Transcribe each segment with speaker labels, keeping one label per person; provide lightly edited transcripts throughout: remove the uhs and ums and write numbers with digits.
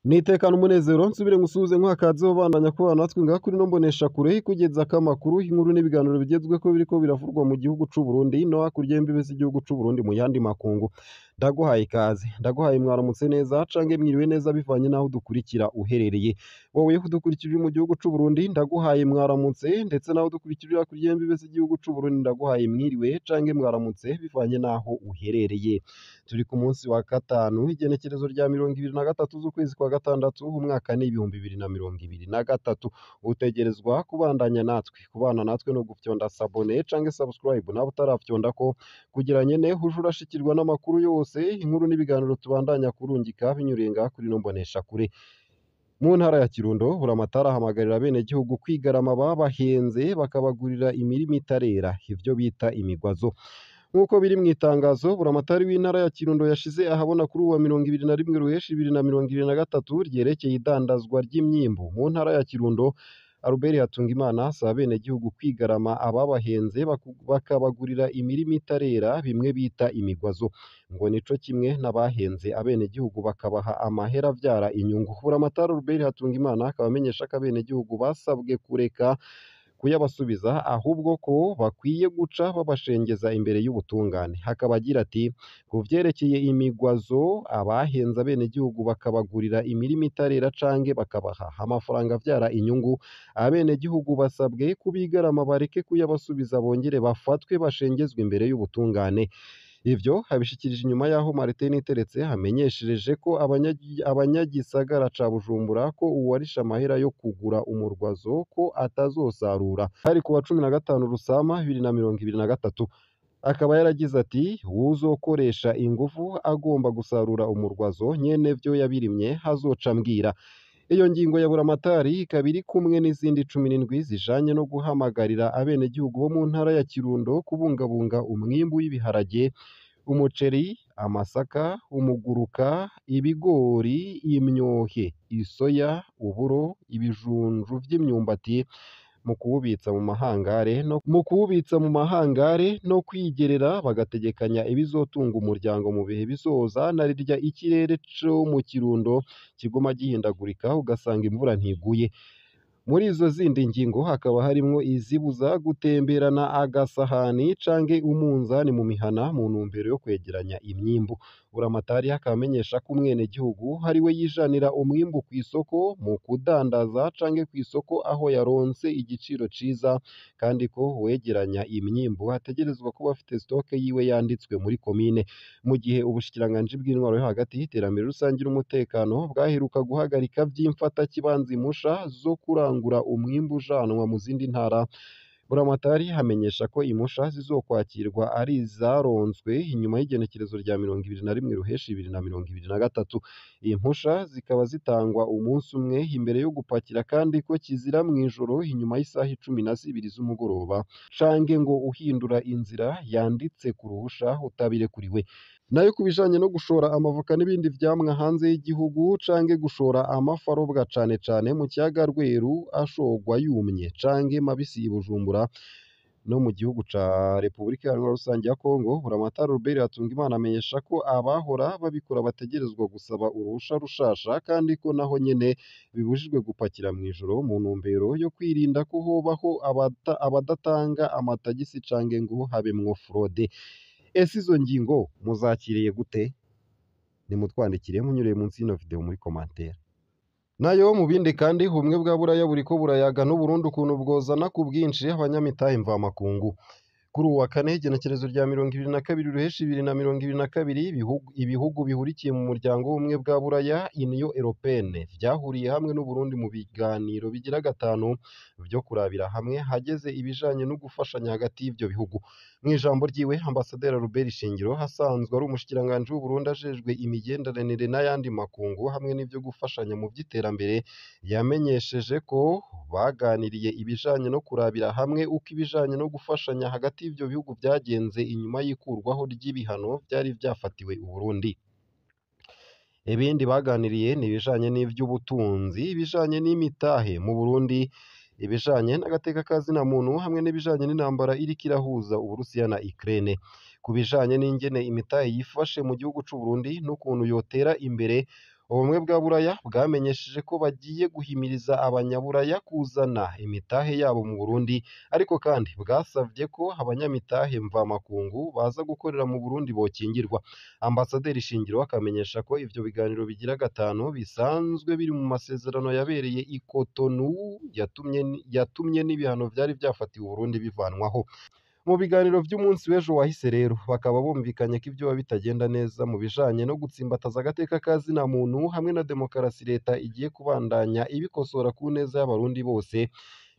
Speaker 1: Nitekana umunezero nsubire ngusuhuze nk'akazi bandanya kubana natwe ngaha kuri no mbonesha kure kugezako amakuru inkuru n'ibiganiro bigezweko biriko biravurwa mu gihugu c'u Burundi no hakurya y'imbibe z'igihugu c'u Burundi mu yandi makungu. Ndaguhaye ikaze, ndaguhaye mwaramutse neza canke mwiriwe neza bivanye n'aho dukurikira uherereye. Wowe udukurikije mu gihugu c'u Burundi ndaguhaye mwaramutse, ndetse n'aho dukurikije hakurya y'imbibe z'igihugu c'u Burundi ndaguhaye mwiriwe canke mwaramutse bivanye n'aho uherereye. Turi ku munsi wa gatanu igenekerezo rya 23 z'ukwezi kwa gatandatu umwaka ni 2023. Utegerezwa kubandanya natwe, kubana natwe no gufyonda sabone canke subscribe nawe utarafyondako kugira nyene uje urashikirwa n'amakuru yose, inkuru n'ibiganiro tubandanya kurungika binyuriye ngaha kuri no mbonesha kure. Mu ntara ya Kirundo Buramatari ahamagarira abenegihugu kwigarama babahenze bakabagurira imirima itarera, ivyo bita imigwazo. Nk'uko biri mu itangazo Buramatari w'intara ya Kirundo yashize ahabona kuri uwa 21 Ruheshi 2023 ryerekeye idandazwa ry'imyimbu mu ntara ya Kirundo, Albert Hatungimana asaba abenegihugu kwigarama ababahenze bakabagurira imirima itarera bimwe bita imigwazo, ngo nico kimwe n'abahenze abenegihugu bakabaha amahera avyara inyungu. Buramatari Albert Hatungimana akaba amenyesha ko abenegihugu basabwe kureka kuyabasubiza ahubwo ko bakwiye guca babashengeza imbere y'ubutungane. Hakaba agira ati ku vyerekeye imigwazo abahenze abenegihugu bakabagurira imirima itarera canke bakabaha amafaranga avyara inyungu, abenegihugu basabwe kubigarama bareke kuyabasubiza bongere bafatwe bashengezwe imbere y'ubutungane. Ivyo abishikirije inyuma yaho Martin Niteretse amenyeshereje ko abanyagisagara ca Bujumbura ko uwarisha amahera yo kugura umurwazo ko atazosarura. Hari kuwa 15 Rusama 2023. Akaba yaragize ati uwuzokoresha ingufu agomba gusarura umurwazo nyene vyo yabirimye hazoca mbwira. Iyo ngingo ya Buramatari ikaba iri kumwe n'izindi 17 zijanye no guhamagarira abenegihugu bo mu ntara ya Kirundo kubungabunga umwimbu w'ibiharage, umuceri, amasaka, umuguruka, ibigori, imyohe, isoya, uburo, ibijunju vy'imyumbati mu kuwubitsa mu mahangare no kwigerera bagategekanya ibizotunga umuryango mu bihe bizoza, narirya ikirere co mu Kirundo kiguma gihindagurika ugasanga imvura ntiguye. Muri izo zindi ngingo hakaba harimwo izibuza gutemberana agasahani canke umunzani mu mihana mu ntumbero yo kwegeranya imyimbu. Buramatari akaba amenyesha ko umwenegihugu ariwe yijanira umwimbu kw'isoko mu kudandaza canke kw'isoko aho yaronse igiciro ciza, kandi ko uwegeranya imyimbu ategerezwa kuba afite stoke yiwe yanditswe muri komine. Mu gihe ubushikiranganji bw'intwaro yo hagati y'iterambere rusangi n'umutekano bwaheruka guhagarika vy'imfatakibanza impusha zo kurangura umwimbu ujanwa mu zindi ntara, Buramatari hamenyesha ko impusha zizokwakirwa ari izaronzwe inyuma y'igenekerezo rya 21 Ruheshi 2023. Impusha zikaba zitangwa umunsi umwe imbere yo gupakira, kandi ko kizira mw'ijoro inyuma y'isaha 12 z'umugoroba canke ngo uhindura inzira yanditse ku ruhusha utabirekuriwe. Nayo kubijanye no gushora amavoka n'ibindi vyamwa hanze y'igihugu canke gushora amafi arobwa cane cane mu kiyaga Rweru ashorwa yumye canke mabisi i Bujumbura no mu gihugu ca Repubulika Iharanira Rusangi ya Kongo, Buramatari Albert Hatungimana amenyesha ko abahora babikora bategerezwa gusaba uruhusha rushasha, kandi ko naho nyene bibujijwe gupakira mw'ijoro mu ntumbero yo kwirinda ko hobaho abadatanga amatagisi canke ngo habemwo fraude. Ese izo ngingo muzakiriye gute? Nimutwandikire munyuriye munsi y'ino video muri commentaire. Nayo mu bindi kandi ubumwe bwa Buraya buriko burayaga n'Uburundi ukuntu bwozana ku bwinshi abanyamitahe mvamakungu. Kuri uwa kane igenekerezo rya 22 Ruheshi 2022 ibihugu bihurikiye mu muryango w'ubumwe bwa Buraya Union Européenne vyahuriye hamwe n'Uburundi mu biganiro bigira gatanu vyo kurabira hamwe hageze ibijanye no gufashanya hagati y'ivyo bihugu. Mw'ijambo ryiwe Ambasaderi Albert Shingiro hasanzwe ari umushikiranganji w'Uburundi ajejwe imigenderanire n'ayandi makungu hamwe n'ivyo gufashanya mu vy'iterambere, yamenyesheje ko baganiriye ibijanye no kurabira hamwe uko ibijanye no gufashanya hagati y'ivyo bihugu vyagenze inyuma y'ikurwaho ry'ibihano vyari vyafatiwe Uburundi. Ibindi baganiriye ni ibijanye n'ivy'ubutunzi, ibijanye n'imitahe mu Burundi, ibijanye n'agateka ka zina muntu hamwe n'ibijanye n'intambara iriko irahuza Uburusiya na Ukraine. Ku bijanye n'ingene imitahe yifashe mu gihugu c'u Burundi n'ukuntu yotera imbere, ubumwe bwa Buraya bwamenyesheje ko bagiye guhimiriza abanyaburaya kuzana imitahe yabo mu Burundi ariko kandi bwasavye ko abanyamitahe mvamakungu baza gukorera mu Burundi bokingirwa. Ambasaderi Shingiro akamenyesha ko ivyo biganiro bigira gatanu bisanzwe biri mu masezerano yabereye i Cotonou yatumye n'ibihano vyari vyafatiwe Uburundi bivanwaho. Mu biganiro vy'umunsi w'ejo wahise rero bakaba bumvikanye ko ivyoba bitagenda neza mu bijanye no gutsimbataza agateka ka zina muntu hamwe na demokarasi leta igiye kubandanya ibikosora ku neza y'abarundi bose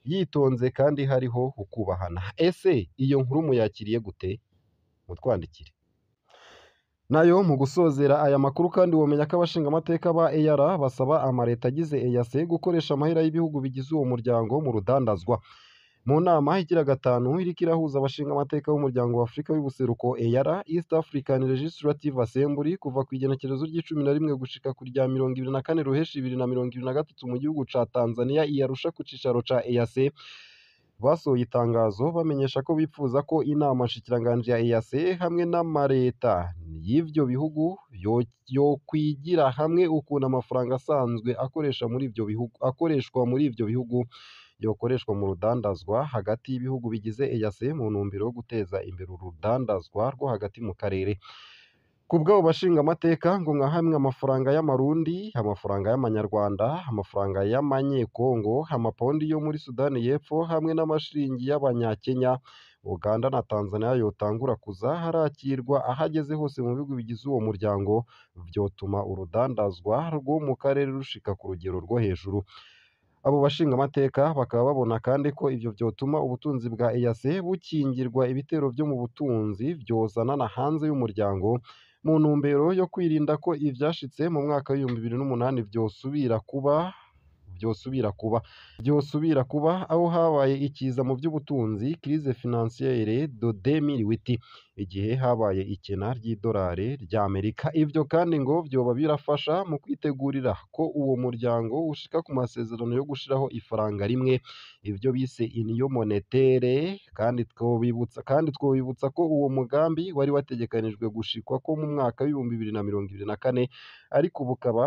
Speaker 1: yitonze kandi hariho ukubahana. Ese iyo nkuru muyakiriye gute? Mutwandikire. Nayo mu gusozera aya makuru kandi womenya ko abashingamateka ba EAR basaba amareta agize EAC gukoresha amahera y'ibihugu bigize uwo muryango mu rudandazwa. Mu nama igira gatanu iriko irahuza abashingamateka b'umuryango wa Afurika y'ubuseruko EAR, East African Legislative Assembly, kuva kw'igenekerezo ry'11 gushika ku rya 24 Ruheshi 2023 mu gihugu ca Tanzania i Arusha ku cicaro ca EAC, basohoye itangazo bamenyesha ko bipfuza ko inama nshikiranganji ya EAC hamwe n'amareta y'ivyo bihugu yokwigira hamwe ukuntu amafaranga asanzwe akoreshwa muri ivyo bihugu yokoreshwa mu rudandazwa hagati y'ibihugu bigize EAC mu ntumbero yo guteza imbere urudandazwa rwo hagati mu karere. Ku bw'abo bashingamateka ngo nka hamwe amafaranga y'amarundi, amafaranga y'amanyarwanda, amafaranga y'amanyekongo, amapawundi yo muri Sudani y'Epfo hamwe n'amashiringi y'abanyakenya, Uganda na Tanzania yotangura kuza harakirwa ahageze hose mu bihugu bigize uwo muryango, vyotuma urudandazwa rwo mu karere rushika ku rugero rwo hejuru. Abo bashingamateka bakaba babona kandi ko ivyo vyotuma ubutunzi bwa EAC bukingirwa ibitero vyo mu butunzi vyozanana hanze y'umuryango mu ntumbero yo kwirinda ko ivyashitse mu mwaka w'2008 vyosubira kuba aho habaye ikiza mu vy'ubutunzi crise financière de 2008 igihe habaye ikena ry'idolari ry'Amerika. Ivyo kandi ngo vyoba birafasha mu kwitegurira ko uwo muryango ushika ku masezerano yo gushiraho ifaranga rimwe, ivyo bise union monétaire, kandi twobibutsa ko uwo mugambi wari wategekanijwe gushikwa ko mu mwaka w'2024 ariko ubu ukaba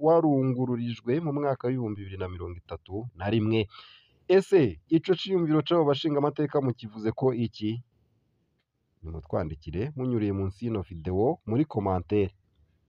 Speaker 1: warungururijwe mu mwaka w'2031. Ese ico ciyumviro c'abo bashingamateka mukivuze ko iki? Nimutwandikire munyuriye munsi y'ino video muri commentaire.